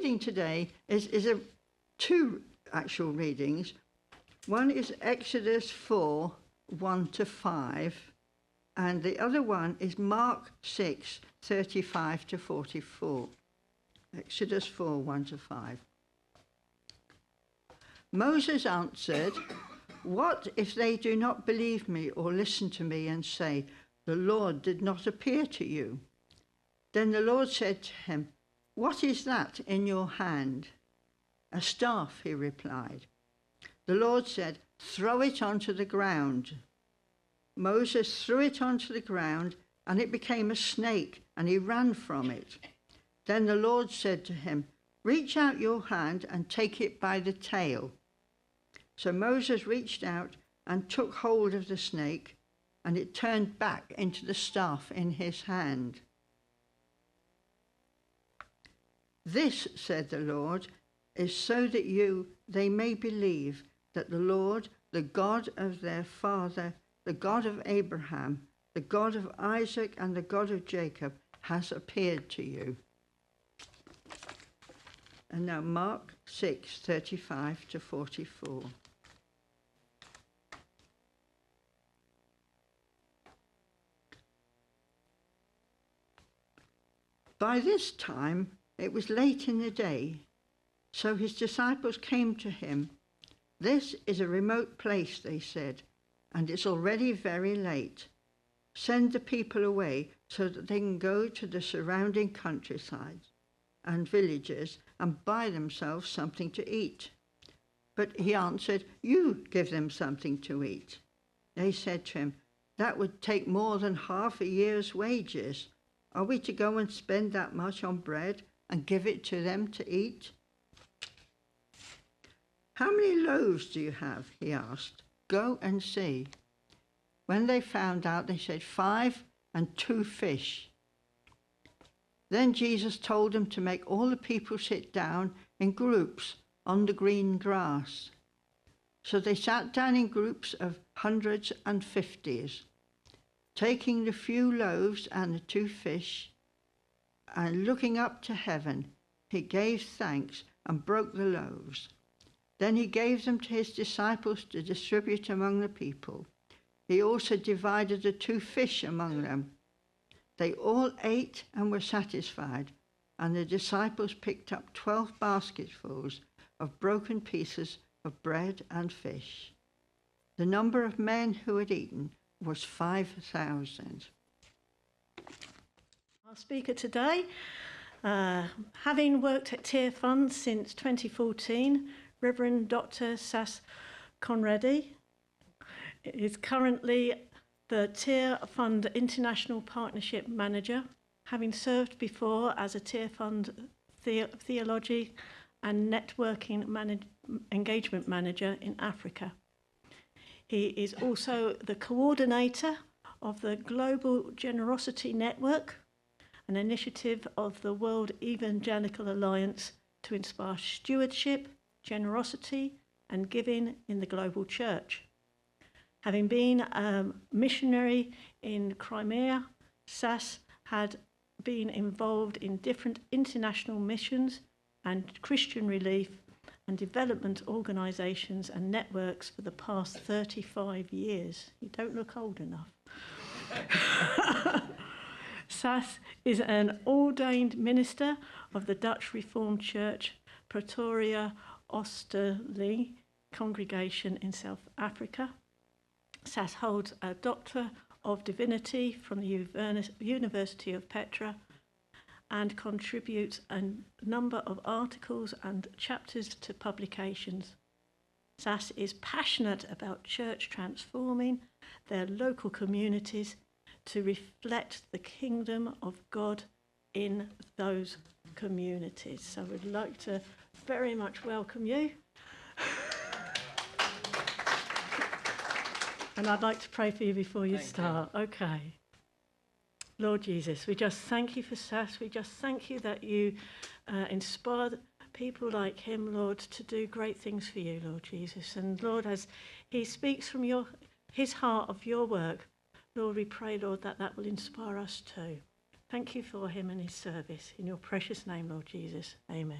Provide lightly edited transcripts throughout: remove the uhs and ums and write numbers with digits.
reading today is two actual readings. One is Exodus 4, 1 to 5, and the other one is Mark 6, 35 to 44. Exodus 4, 1 to 5. Moses answered, "What if they do not believe me or listen to me and say, 'The Lord did not appear to you'?" Then the Lord said to him, "What is that in your hand?" "A staff," he replied. The Lord said, "Throw it onto the ground." Moses threw it onto the ground, and it became a snake, and he ran from it. Then the Lord said to him, "Reach out your hand and take it by the tail." So Moses reached out and took hold of the snake, and it turned back into the staff in his hand. "This," said the Lord, "is so that they may believe that the Lord, the God of their father, the God of Abraham, the God of Isaac, and the God of Jacob, has appeared to you." And now Mark 6, 35 to 44. By this time, it was late in the day, so his disciples came to him. "This is a remote place," they said, "and it's already very late. Send the people away so that they can go to the surrounding countrysides and villages and buy themselves something to eat." But he answered, "You give them something to eat." They said to him, "That would take more than half a year's wages. Are we to go and spend that much on bread and give it to them to eat?" "How many loaves do you have?" he asked. "Go and see." When they found out, they said, 5 and 2 fish. Then Jesus told them to make all the people sit down in groups on the green grass. So they sat down in groups of hundreds and fifties. Taking the few loaves and the 2 fish, and looking up to heaven, he gave thanks and broke the loaves. Then he gave them to his disciples to distribute among the people. He also divided the 2 fish among them. They all ate and were satisfied, and the disciples picked up 12 basketfuls of broken pieces of bread and fish. The number of men who had eaten was 5,000. Our speaker today, having worked at Tear Fund since 2014, Reverend Dr. Sas Conradi is currently the Tear Fund International Partnership Manager, having served before as a Tear Fund Theology and Networking Engagement Manager in Africa. He is also the coordinator of the Global Generosity Network, an initiative of the World Evangelical Alliance to inspire stewardship, generosity, and giving in the global church. Having been a missionary in Crimea, Sas had been involved in different international missions and Christian relief and development organisations and networks for the past 35 years. You don't look old enough. Sas is an ordained minister of the Dutch Reformed Church, Pretoria Oosterloo congregation in South Africa. Sas holds a Doctor of Divinity from the University of Petra and contributes a number of articles and chapters to publications. Sas is passionate about church transforming their local communities to reflect the kingdom of God in those communities. So we'd like to very much welcome you. And I'd like to pray for you before you start. Okay. Lord Jesus, we just thank you for Sas. We just thank you that you inspire people like him, Lord, to do great things for you, Lord Jesus. And Lord, as he speaks from his heart of your work, Lord, we pray, Lord, that will inspire us too. Thank you for him and his service. In your precious name, Lord Jesus. Amen.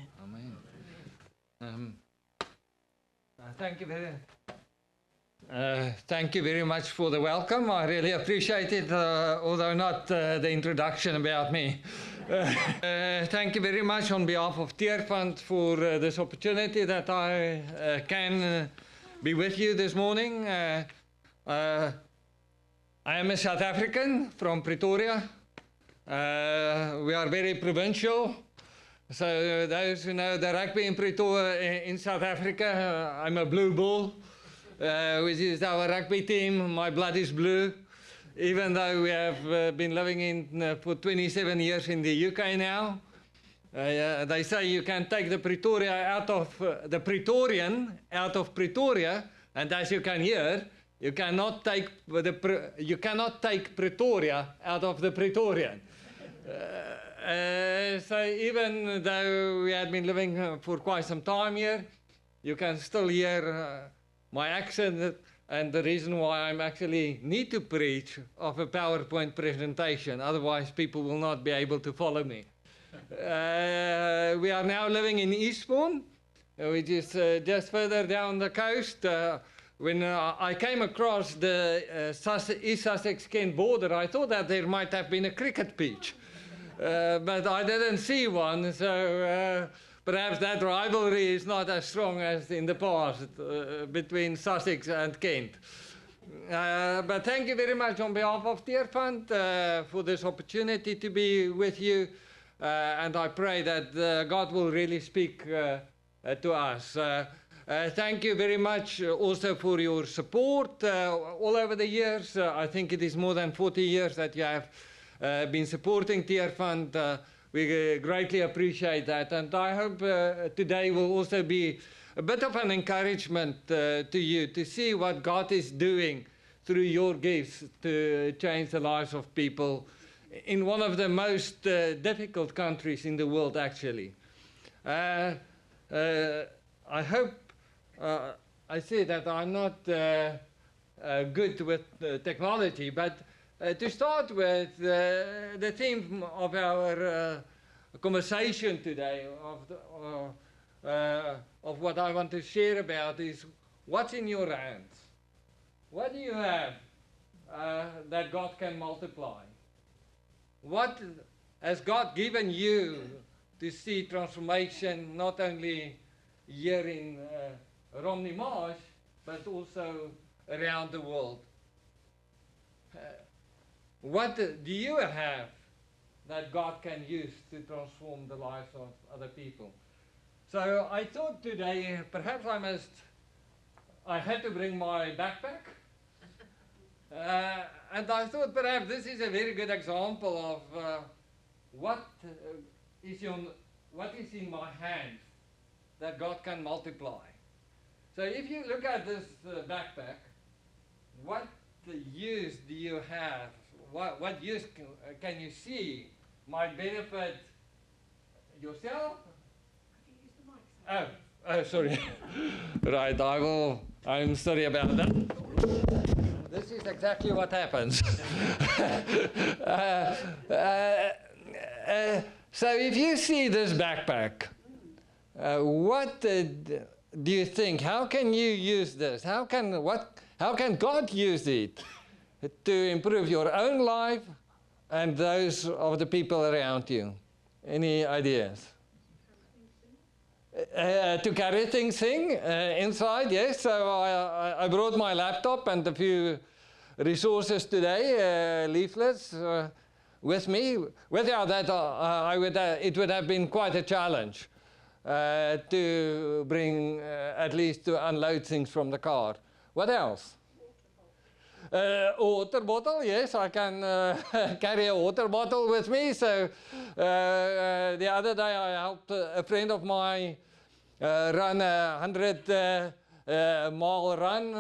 Amen. Thank you very much for the welcome. I really appreciate it, although not the introduction about me. Thank you very much on behalf of Tearfund for this opportunity that I can be with you this morning. I am a South African from Pretoria. We are very provincial. So those who know the rugby in Pretoria in South Africa, I'm a Blue Bull, which is our rugby team. My blood is blue, even though we have been living for 27 years in the UK now. They say you can take the Pretoria out of the Praetorian out of Pretoria, and as you can hear, you cannot take Pretoria out of the Praetorian. So even though we had been living for quite some time here, you can still hear my accent, and the reason why I'm actually need to preach of a PowerPoint presentation, otherwise people will not be able to follow me. We are now living in Eastbourne, which is just further down the coast. When I came across the East Sussex-Kent border, I thought that there might have been a cricket pitch. But I didn't see one, so perhaps that rivalry is not as strong as in the past between Sussex and Kent. But thank you very much on behalf of Tearfund for this opportunity to be with you, and I pray that God will really speak to us. Thank you very much also for your support all over the years. I think it is more than 40 years that you have been supporting Tearfund. We greatly appreciate that, and I hope today will also be a bit of an encouragement to you to see what God is doing through your gifts to change the lives of people in one of the most difficult countries in the world, actually. I hope I say that I'm not good with technology, but to start with, the theme of our conversation today, of what I want to share about, is what's in your hands? What do you have that God can multiply? What has God given you to see transformation, not only here in Romney Marsh, but also around the world? What do you have that God can use to transform the lives of other people? So I thought today, perhaps I had to bring my backpack. And I thought perhaps this is a very good example of what is in my hand that God can multiply. So if you look at this backpack, what use do you have? What use can you see might benefit yourself? Oh, sorry. Right, I'm sorry about that. This is exactly what happens. So if you see this backpack, what do you think? How can you use this? How can God use it to improve your own life and those of the people around you? Any ideas? To carry things inside, yes. So I brought my laptop and a few resources today, leaflets, with me. Without that, it would have been quite a challenge to bring, at least to unload things from the car. What else? Water bottle, yes, I can carry a water bottle with me. So the other day I helped a friend of mine run a 100-mile run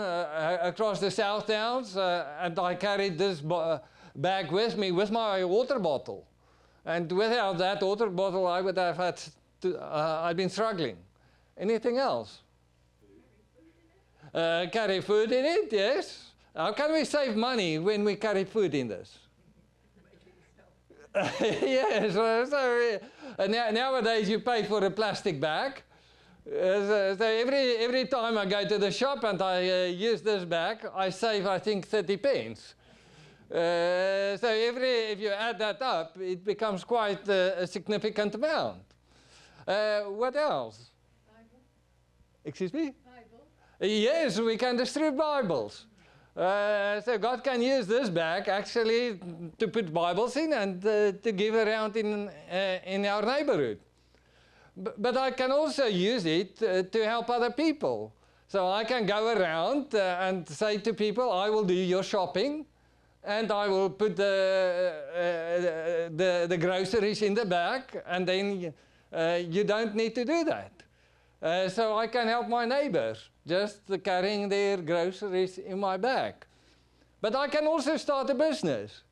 across the South Downs, and I carried this bag with me with my water bottle. And without that water bottle, I would have had to, I've been struggling. Anything else? Carry food in it, yes. How can we save money when we carry food in this? Yes, nowadays you pay for a plastic bag. So every time I go to the shop and I use this bag, I save, I think, 30 pence. So if you add that up, it becomes quite a significant amount. What else? Bible. Excuse me? Bible. Yes, we can distribute Bibles. So God can use this bag actually to put Bibles in and to give around in our neighborhood. But I can also use it to help other people. So I can go around and say to people, I will do your shopping, and I will put the groceries in the bag, and then you don't need to do that. So I can help my neighbors just carrying their groceries in my bag. But I can also start a business.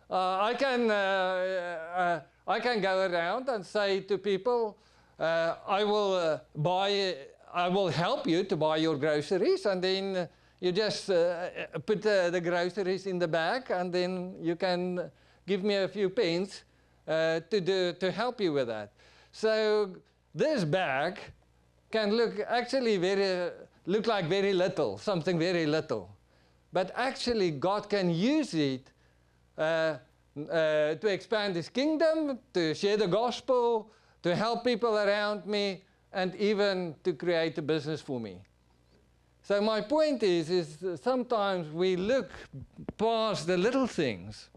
I can go around and say to people, I will help you to buy your groceries, and then you just put the groceries in the bag, and then you can give me a few pence to help you with that. So this bag can look like very little, something very little. But actually God can use it to expand His kingdom, to share the gospel, to help people around me, and even to create a business for me. So my point is sometimes we look past the little things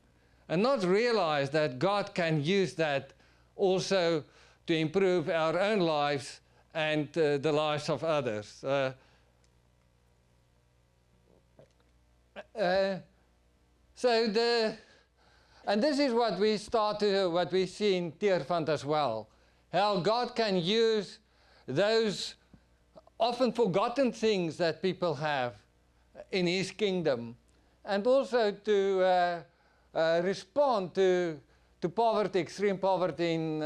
and not realize that God can use that also to improve our own lives and the lives of others. And this is what we see in Tearfund as well. How God can use those often forgotten things that people have in His kingdom, and also to respond to poverty, extreme poverty in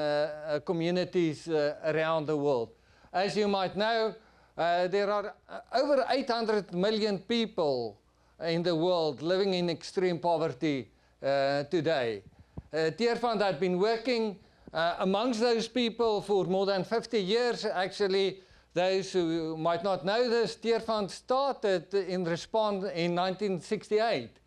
communities around the world. As you might know, there are over 800 million people in the world living in extreme poverty today. Tearfund had been working amongst those people for more than 50 years. Actually, those who might not know this, Tearfund started in response in 1968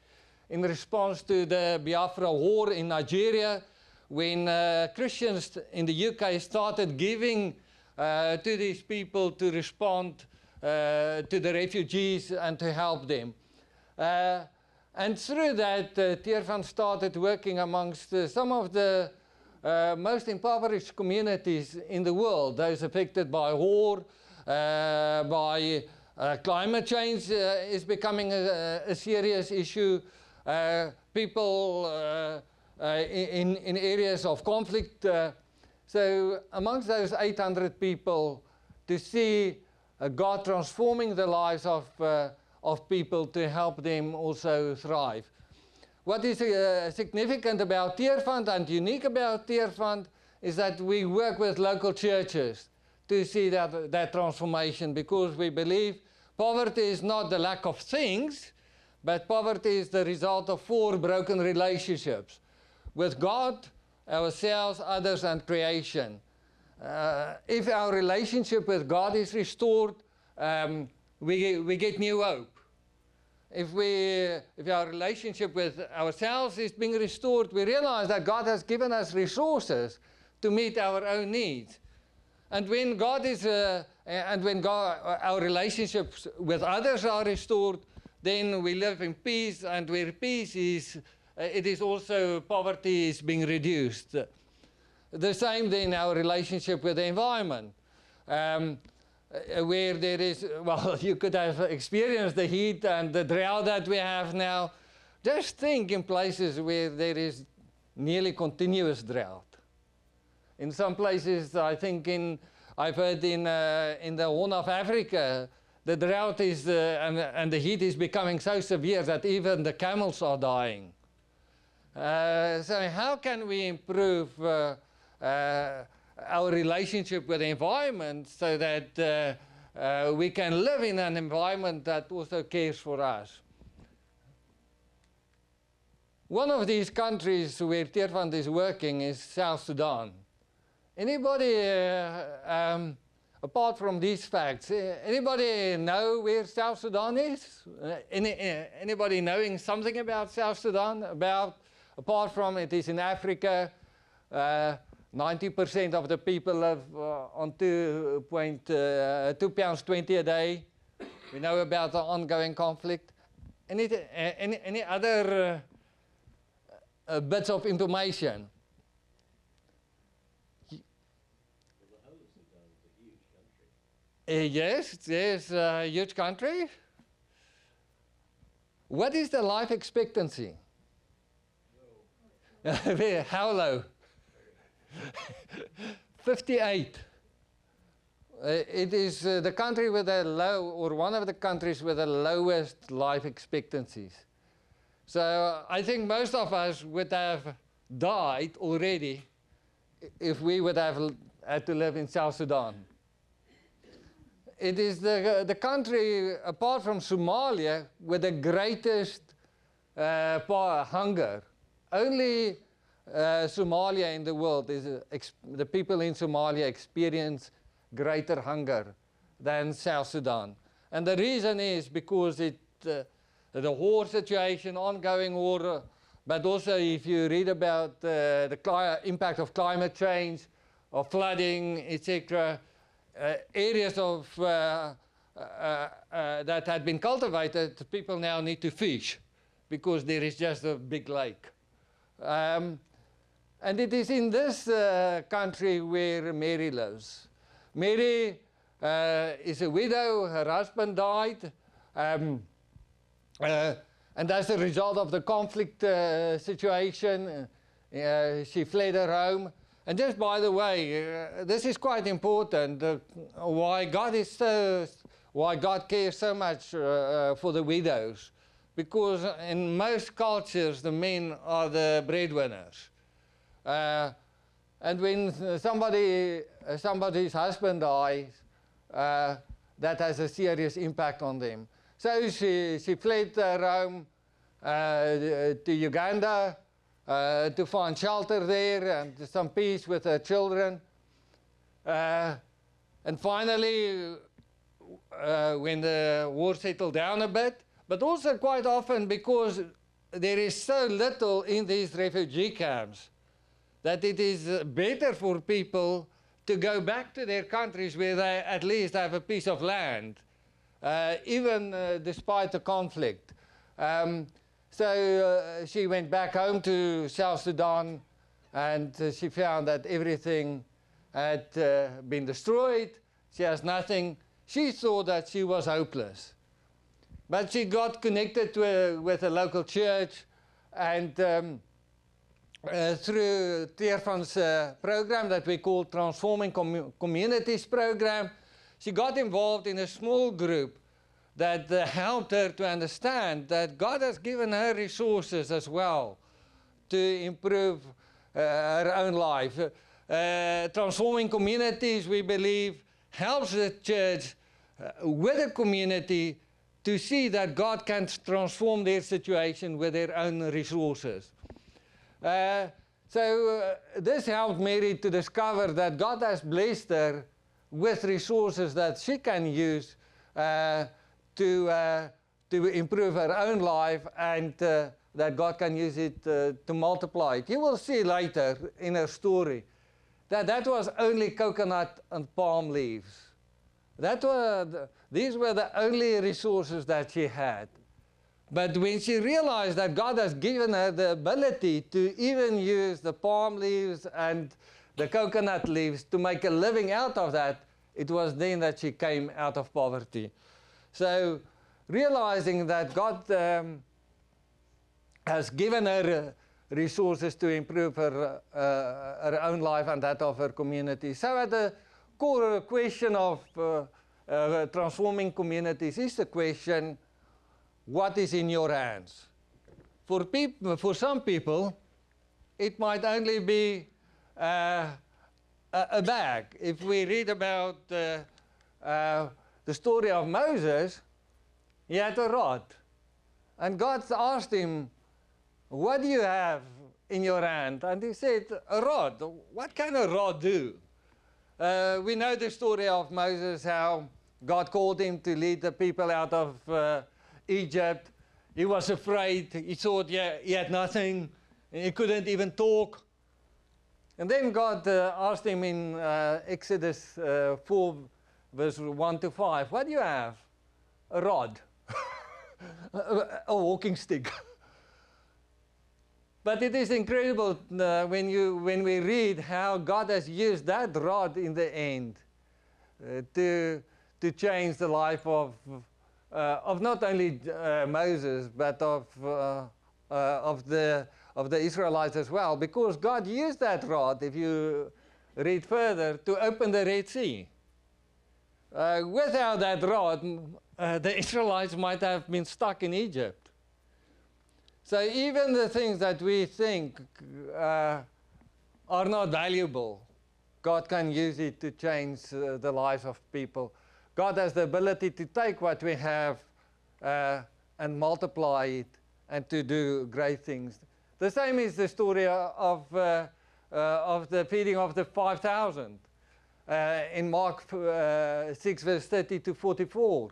in response to the Biafra War in Nigeria, when Christians in the UK started giving to these people to respond to the refugees and to help them. And through that, Tearfund started working amongst some of the most impoverished communities in the world, those affected by war, by climate change is becoming a serious issue, people in areas of conflict. So amongst those 800 people, to see God transforming the lives of people to help them also thrive. What is significant about Tearfund and unique about Tearfund is that we work with local churches to see that transformation, because we believe poverty is not the lack of things, but poverty is the result of 4 broken relationships with God, ourselves, others, and creation. If our relationship with God is restored, we get new hope. If our relationship with ourselves is being restored, we realize that God has given us resources to meet our own needs. And when our relationships with others are restored, then we live in peace, and where peace is, it is also poverty is being reduced. The same then our relationship with the environment. Where there is, well, you could have experienced the heat and the drought that we have now. Just think in places where there is nearly continuous drought. In some places, I think I've heard in the Horn of Africa, the drought is, and the heat is becoming so severe that even the camels are dying. So how can we improve our relationship with the environment so that we can live in an environment that also cares for us? One of these countries where Teerfund is working is South Sudan. Anybody, apart from these facts, anybody know where South Sudan is? Anybody knowing something about South Sudan? Apart from it is in Africa, 90% of the people live on £2.20 a day. We know about the ongoing conflict. Any other bits of information? Yes, it's a huge country. What is the life expectancy? How low? 58. It is the country with the low, or one of the countries with the lowest life expectancies. So I think most of us would have died already if we would have had to live in South Sudan. It is the country, apart from Somalia, with the greatest hunger. Only Somalia in the world the people in Somalia experience greater hunger than South Sudan. And the reason is because the war situation, ongoing war, but also if you read about the impact of climate change, of flooding, etc., areas of that had been cultivated, people now need to fish because there is just a big lake. And it is in this country where Mary lives. Mary is a widow, her husband died, and as a result of the conflict situation, she fled her home. And just by the way, this is quite important, why God cares so much for the widows. Because in most cultures, the men are the breadwinners. And when somebody's husband dies, that has a serious impact on them. So she fled Rome to Uganda to find shelter there and some peace with her children. And finally, when the war settled down a bit, but also quite often because there is so little in these refugee camps, that it is better for people to go back to their countries where they at least have a piece of land, even despite the conflict. So she went back home to South Sudan, and she found that everything had been destroyed. She has nothing. She thought that she was hopeless. But she got connected with a local church, and through Teerfund's program that we call Transforming Communities program, she got involved in a small group that helped her to understand that God has given her resources as well to improve her own life. Transforming Communities, we believe, helps the church with the community to see that God can transform their situation with their own resources. So this helped Mary to discover that God has blessed her with resources that she can use to improve her own life, and that God can use it to multiply it. You will see later in her story that was only coconut and palm leaves. These were the only resources that she had. But when she realized that God has given her the ability to even use the palm leaves and the coconut leaves to make a living out of that, it was then that she came out of poverty. So realizing that God has given her resources to improve her own life and that of her community. So at the core question of transforming communities is the question, what is in your hands? For some people, it might only be a bag. If we read about the story of Moses, he had a rod. And God asked him, what do you have in your hand? And he said, a rod. What can a rod do? We know the story of Moses, how God called him to lead the people out of Egypt. He was afraid. He thought he had nothing. He couldn't even talk. And then God asked him in Exodus 4, verse 1 to 5, what do you have? A rod. A walking stick. But it is incredible when we read how God has used that rod in the end to change the life of not only Moses, but of the Israelites as well. Because God used that rod, if you read further, to open the Red Sea. Without that rod, the Israelites might have been stuck in Egypt. So even the things that we think are not valuable, God can use it to change the lives of people. God has the ability to take what we have and multiply it and to do great things. The same is the story of the feeding of the 5,000 in Mark 6, verse 30 to 44.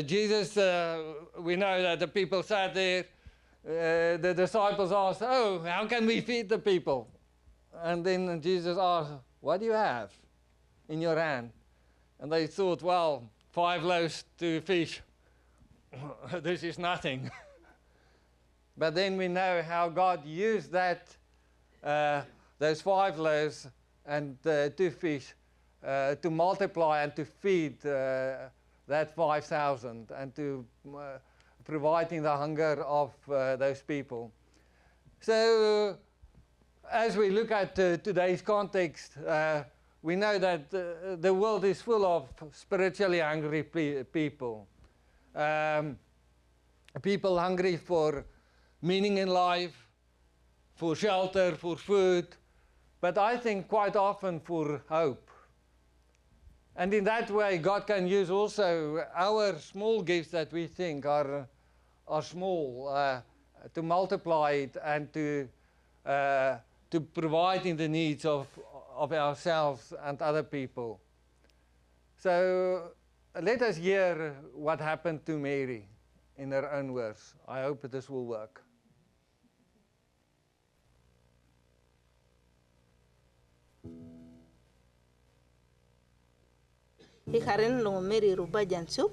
Jesus, we know that the people sat there. The disciples asked, oh, how can we feed the people? And then Jesus asked, what do you have in your hand? And they thought, well, 5 loaves, 2 fish. This is nothing. But then we know how God used that, those 5 loaves and 2 fish to multiply and to feed that 5,000 and to providing the hunger of those people. So as we look at today's context, we know that the world is full of spiritually hungry people. People hungry for meaning in life, for shelter, for food, but I think quite often for hope. And in that way, God can use also our small gifts that we think are small to multiply it and to provide in the needs of ourselves and other people. So let us hear what happened to Mary in her own words. I hope this will work. Hikaren lo Mary ruba jansuk.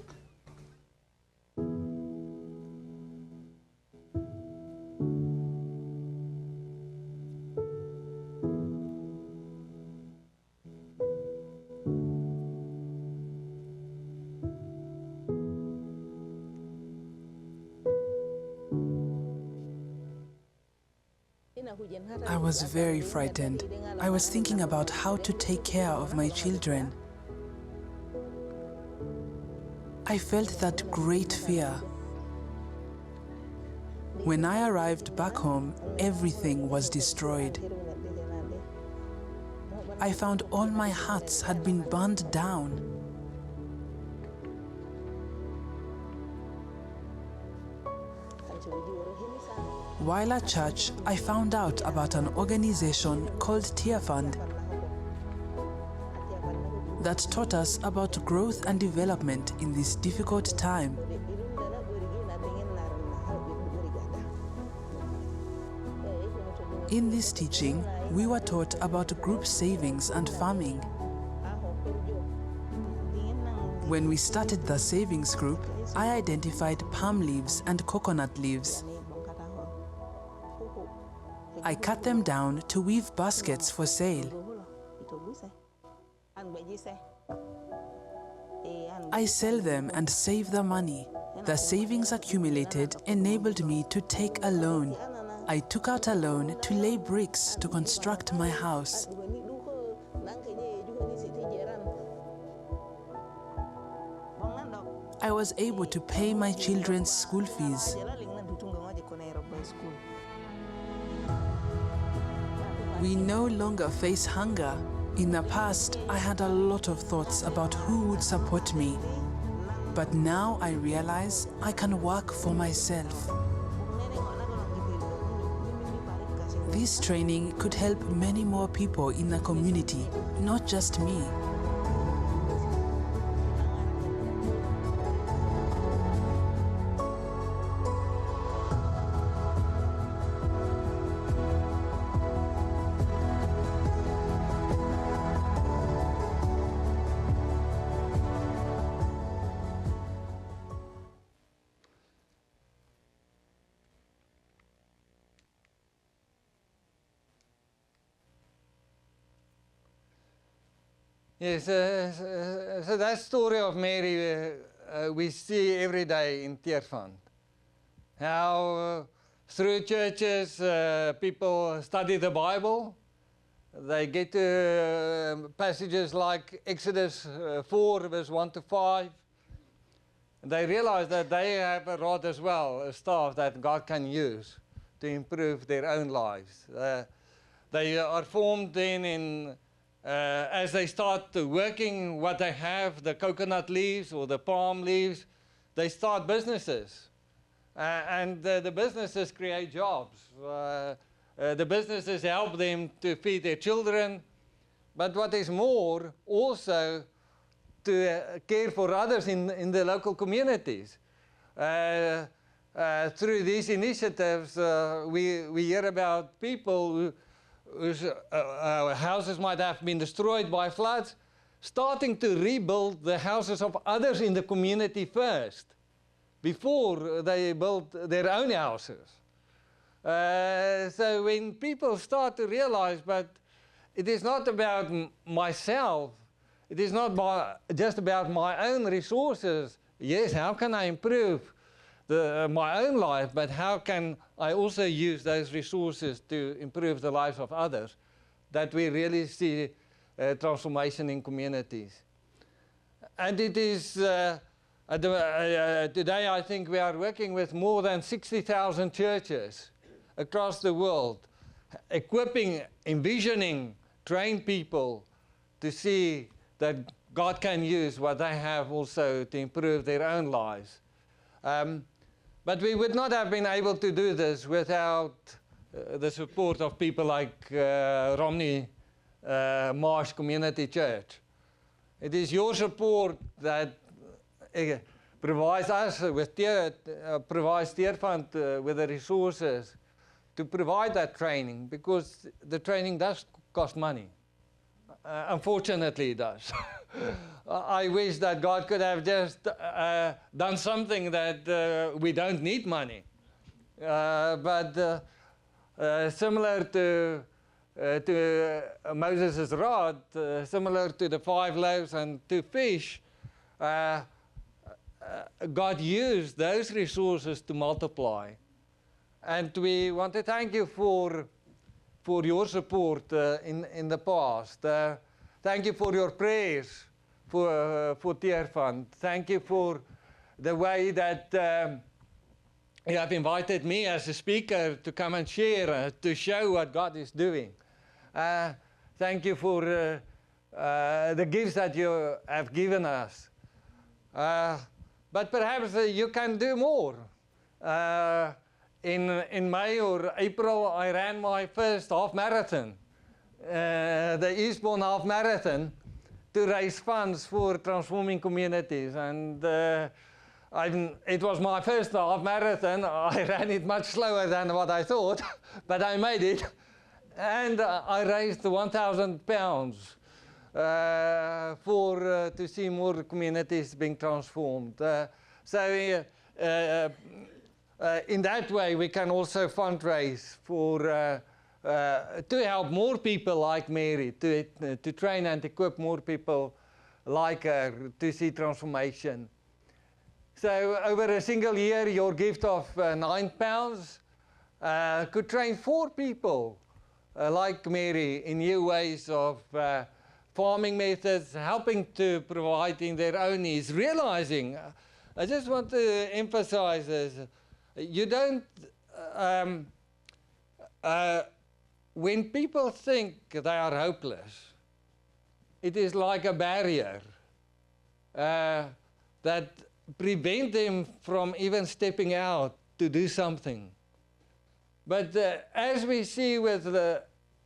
I was very frightened. I was thinking about how to take care of my children. I felt that great fear. When I arrived back home, everything was destroyed. I found all my huts had been burned down. While at church, I found out about an organization called Tear Fund that taught us about growth and development in this difficult time. In this teaching, we were taught about group savings and farming. When we started the savings group, I identified palm leaves and coconut leaves. I cut them down to weave baskets for sale. I sell them and save the money. The savings accumulated enabled me to take a loan. I took out a loan to lay bricks to construct my house. I was able to pay my children's school fees. We no longer face hunger. In the past, I had a lot of thoughts about who would support me. But now I realize I can work for myself. this training could help many more people in the community, not just me. Yes, so that story of Mary we see every day in Teerfand. How through churches people study the Bible. They get to passages like Exodus 4 verse 1 to 5. They realize that they have a rod as well, a staff that God can use to improve their own lives. They are formed then in as they start working what they have, the coconut leaves or the palm leaves, they start businesses. And the businesses create jobs. The businesses help them to feed their children. But what is more, also to care for others in the local communities. Through these initiatives, we hear about people whose houses might have been destroyed by floods, starting to rebuild the houses of others in the community first, before they build their own houses. So when people start to realize, but it is not about myself, it is not just about my own resources. Yes, how can I improve my own life, but how can I also use those resources to improve the lives of others, that we really see transformation in communities. And it is, today I think we are working with more than 60,000 churches across the world, equipping, envisioning, train people to see that God can use what they have also to improve their own lives. But we would not have been able to do this without the support of people like Romney Marsh Community Church. It is your support that provides us with provides Teerfand with the resources to provide that training, because the training does cost money. Unfortunately, it does. I wish that God could have just done something that we don't need money. But similar to Moses' rod, similar to the 5 loaves and 2 fish, God used those resources to multiply. And we want to thank you for your support in the past. Thank you for your prayers for Teerfand. Thank you for the way that you have invited me as a speaker to come and share, to show what God is doing. Thank you for the gifts that you have given us. But perhaps you can do more. In May or April, I ran my first half marathon, the Eastbourne Half Marathon, to raise funds for transforming communities. And it was my first half marathon. I ran it much slower than what I thought, but I made it. And I raised £1,000 to see more communities being transformed. In that way, we can also fundraise for to help more people like Mary, to train and equip more people like her to see transformation. So over a single year, your gift of £9 could train 4 people like Mary in new ways of farming methods, helping to provide in their own needs, realizing, I just want to emphasize this, you don't, when people think they are hopeless, it is like a barrier that prevents them from even stepping out to do something. But as we see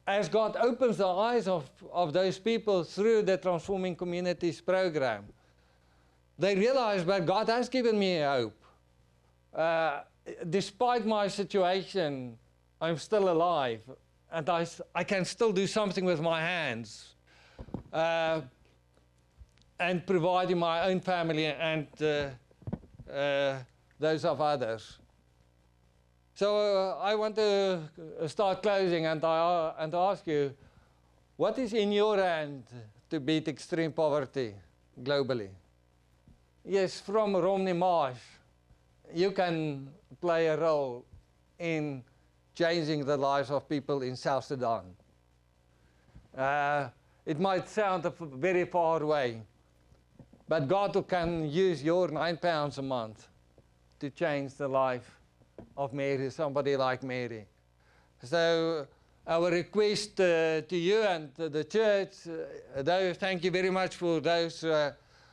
as God opens the eyes of those people through the Transforming Communities program, they realize that God has given me a hope. Despite my situation, I'm still alive, and I can still do something with my hands, and providing my own family and those of others. So I want to start closing and ask you, what is in your hand to beat extreme poverty globally? Yes, from Romney Marsh, you can play a role in changing the lives of people in South Sudan. It might sound very far away, but God can use your £9 a month to change the life of Mary, somebody like Mary. So our request to you and to the church, thank you very much for those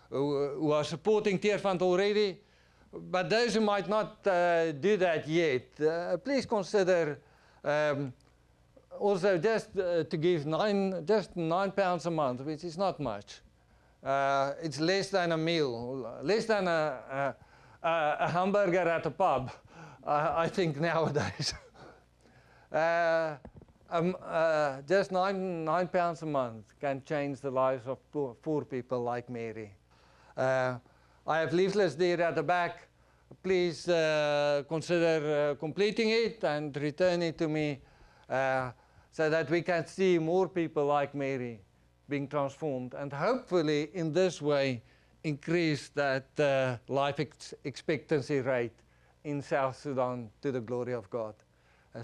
who are supporting Tearfund already, but those who might not do that yet, please consider also just to give £9 a month, which is not much. It's less than a meal, less than a hamburger at a pub, I think nowadays. Just £9 a month can change the lives of poor people like Mary. I have leaflets there at the back. Please consider completing it and return it to me so that we can see more people like Mary being transformed, and hopefully in this way increase that life expectancy rate in South Sudan to the glory of God.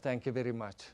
Thank you very much.